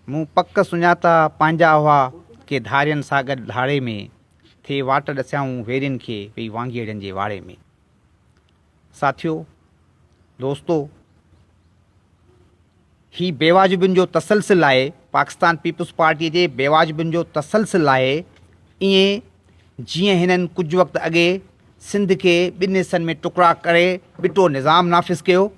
मूं पक सुञाता पंहिंजा हुआ के धारियनि सां गॾु धाड़े में थे वाट ॾसियाऊं वेरियुनि खे वेई वांगेड़ियुनि जे वाड़े में। साथियो, दोस्तो, ही बेवाजिबुनि जो तसलसिल आहे, पाकिस्तान पीपुल्स पार्टीअ जे बेवाजिबुनि जो तसलसिल आहे। ईअं जीअं हिननि कुझु वक़्तु अॻे सिंध खे ॿिनि हिसनि में टुकड़ा करे ॿिटो निज़ाम नाफ़िज़ कयो,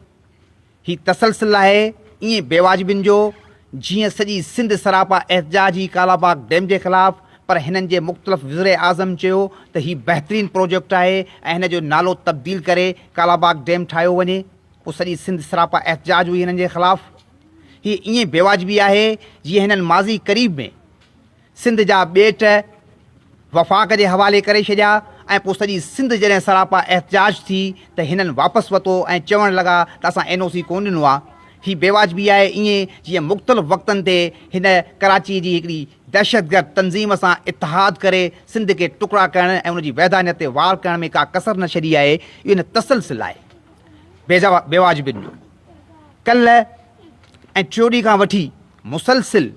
ही तसलसिल आहे ईअं बेवाजिबुनि जो जीअं सॼी सिंध सरापा एहतजाज ही कालाबाग डैम जे ख़िलाफ़, पर हिननि जे मुख़्तलिफ़ वज़ीर आज़म चयो त ही बहितरीनु प्रोजेक्ट आहे ऐं हिन जो नालो तब्दील करे कालाबाग डैम ठाहियो वञे। पोइ सॼी सिंध सरापा एहतजाज हुई हिननि जे ख़िलाफ़। हीअ ईअं बेवाजिबी आहे जीअं हिननि माज़ी क़रीब में सिंध जा ॿेट वफ़ाक़ जे हवाले करे छॾिया ऐं पोइ सॼी सिंध जॾहिं सरापा एहतजाज थी त हिननि वापसि वरितो ऐं चवणु लॻा त असां NOC कोन ॾिनो आहे। ही बेवाजिबी आहे ईअं जीअं मुख़्तलिफ़ वक़्तनि ते हिन कराची जी हिकिड़ी दहशतगर्द तंज़ीम सां इतिहाद करे सिंध खे टुकड़ा करणु ऐं उनजी वैधानियत ते वार करण में का कसर न छॾी आहे। इहो हिन तसलसिल आहे बेवाजिबुनि जो। कल्ह ऐं चोरी खां वठी मुसलसिल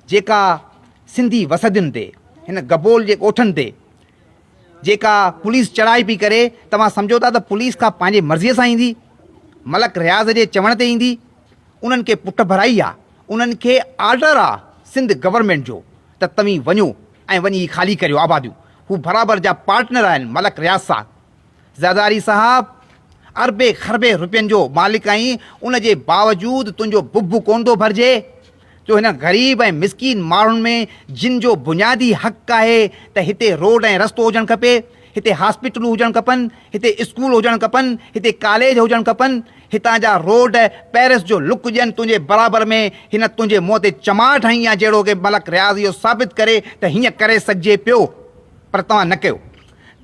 जेका सिंधी वसदियुनि ते हिन गबोल जे ॻोठनि ते जेका पुलिस चढ़ाई पई करे, तव्हां सम्झो था त पुलिस खां पंहिंजे मर्ज़ीअ सां ईंदी, मलक रियाज़ जे चवण ते ईंदी। उन्हनि खे पुट भराई आहे, उन्हनि खे ऑर्डर आहे सिंध गवर्नमेंट जो त तव्हीं वञो ऐं वञी ख़ाली करियो आबादियूं। हू बराबरि जा पार्टनर आहिनि मलक रियाज़ सां। ज़रदारी साहब अरबे खरबे रुपयनि जो मालिक आहीं, उन जे बावजूदि तुंहिंजो बुब कोन थो भरिजे जो हिन ग़रीब ऐं मिसकीन माण्हुनि में जिन जो बुनियादी हक़ आहे त हिते रोड ऐं रस्तो हुजणु खपे, हिते हॉस्पिटलूं हुजणु खपनि, हिते स्कूल हुजणु खपनि, हिते कॉलेज हुजणु खपनि, हितां जा रोड पेरिस जो लुक ॾियनि तुंहिंजे बराबरि में। हिन तुंहिंजे मुंहं ते चमाट हई आहे जहिड़ो की मलक रियाज़ इहो साबित करे त हीअं करे सघिजे पियो, पर तव्हां न कयो।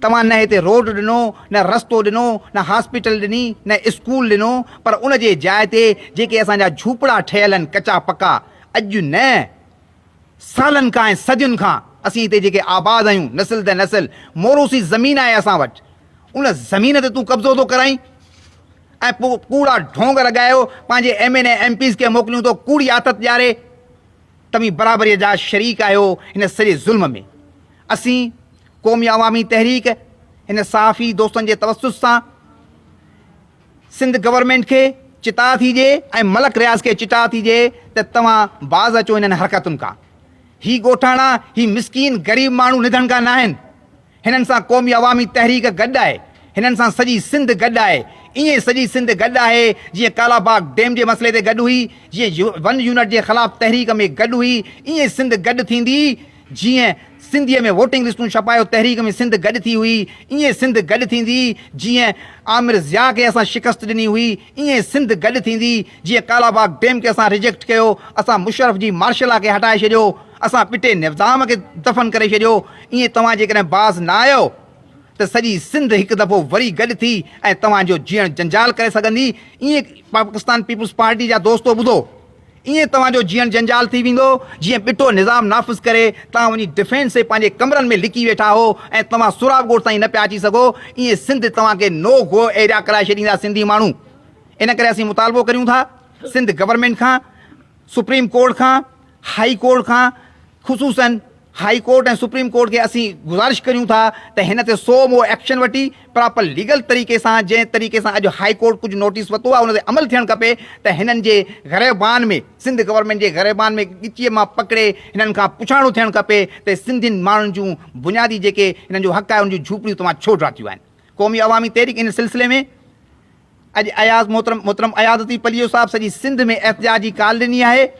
तव्हां न हिते रोड ॾिनो, न रस्तो ॾिनो, न हॉस्पिटल ॾिनी, न स्कूल ॾिनो, पर उन जे जाइ ते जेके असांजा झूपड़ा ठहियल आहिनि कचा पका, अॼु न सालनि खां ऐं सदियुनि खां असीं हिते जेके आबाद आहियूं नसिल त नसिल, मोरूसी ज़मीन आहे असां वटि, उन ज़मीन ते तूं कब्ज़ो थो कराई ऐं पोइ कूड़ा ढोंग लॻायो पंहिंजे MN ऐं MPs खे मोकिलियूं थो कूड़ी आदत ॾियारे। तव्हीं बराबरीअ जा शरीक आहियो हिन सॼे ज़ुल्म में। असीं क़ौमी अवामी तहरीक हिन सहाफ़ी दोस्तनि जे तवसुस सां सिंध गवर्नमेंट खे चिता थीजे ऐं मलक रियाज़ खे चिता थीजे त तव्हां बाज़ अचो हिननि हरकतुनि खां। ही ॻोठाणा, ही मिसकीन ग़रीब माण्हू निधन खां न आहिनि। हिननि सां क़ौमी अवामी तहरीक गॾु आहे, हिननि सां सॼी सिंध गॾु आहे। ईअं सॼी सिंध गॾु आहे जीअं कालाबाग डैम जे मसइले ते गॾु हुई, जीअं वन यूनिट जे ख़िलाफ़ तहरीक में गॾु हुई, ईअं सिंध गॾु थींदी। जीअं सिंधीअ में वोटिंग लिस्टूं छपायो तहरीक में सिंध गॾु थी हुई, ईअं सिंध गॾु थींदी। जीअं आमिर ज़िया खे असां शिकस्त ॾिनी हुई, ईअं सिंध गॾु थींदी। जीअं कालाबाग डैम खे असां रिजेक्ट कयो, असां मुशर्रफ जी मार्शला खे हटाए छॾियो, असां पिटे निज़ाम खे दफ़न करे छॾियो, ईअं तव्हां जेकॾहिं बाज़ न आहियो त सॼी सिंध हिकु दफ़ो वरी गॾु थी ऐं तव्हांजो जीअण जंजाल करे सघंदी। ईअं पाकिस्तान पीपुल्स पार्टी जा दोस्तो ॿुधो, ईअं तव्हांजो जीअण जंजाल थी वेंदो जीअं ॿिटो निज़ाम नाफ़िज़ करे तव्हां वञी डिफेंस से पंहिंजे कमरनि में लिकी वेठा हो ऐं तव्हां सुराबगोड़ ताईं न पिया अची सघो। ईअं सिंध तव्हांखे नो गो एरिया कराए छॾींदा सिंधी माण्हू। इन करे असीं मुतालबो करियूं था सिंध गवर्नमेंट खां, सुप्रीम कोर्ट खां, हाई कोर्ट खां, ख़ुसूसन हाई कोर्ट ऐं सुप्रीम कोर्ट खे असीं गुज़ारिश करियूं था त हिन ते सो मो एक्शन वठी प्रॉपर लीगल तरीक़े सां, जंहिं तरीक़े सां अॼु हाई कोर्ट कुझु नोटिस वरितो आहे उन ते अमल थियणु खपे त हिननि जे ग़ैरबान में, सिंध गवर्नमेंट जे ग़ैरबान में ॻिचीअ मां पकिड़े हिननि खां पुछाणो थियणु खपे त सिंधियुनि माण्हुनि जूं बुनियादी जेके हिननि जो हक़ आहे उन जूं झूपड़ियूं तव्हां छो ड्राथियूं आहिनि। क़ौमी अवामी तहरीक इन सिलसिले में अॼु अयाज़ मोहतरम अयादती पलियो साहब सॼी सिंध में एहतजाजी काल ॾिनी आहे।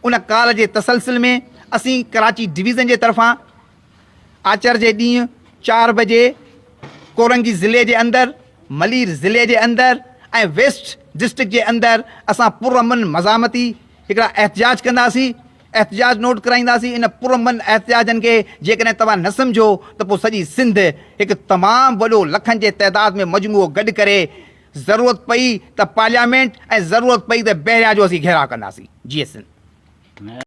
उन काल जे तसलसिल में असीं कराची डिवीज़न जे तरफ़ां आचर जे ॾींहुं 4 बजे कोरंगी ज़िले जे अंदरि, मलीर ज़िले जे अंदरि ऐं वेस्ट डिस्ट्रिक्ट जे अंदरि असां पुरअमन मज़ामती हिकिड़ा एहतजाज कंदासीं, एहतजाज नोट कराईंदासीं। इन पुरअमन एहतजाजनि खे जेकॾहिं तव्हां न सम्झो त पोइ सॼी सिंध हिकु तमामु वॾो लखनि जे तइदाद में मजमूओ गॾु करे ज़रूरत पई त पार्लियामेंट ऐं ज़रूरत पई त बहरिया जो असीं घेराव कंदासीं। जी सिंध।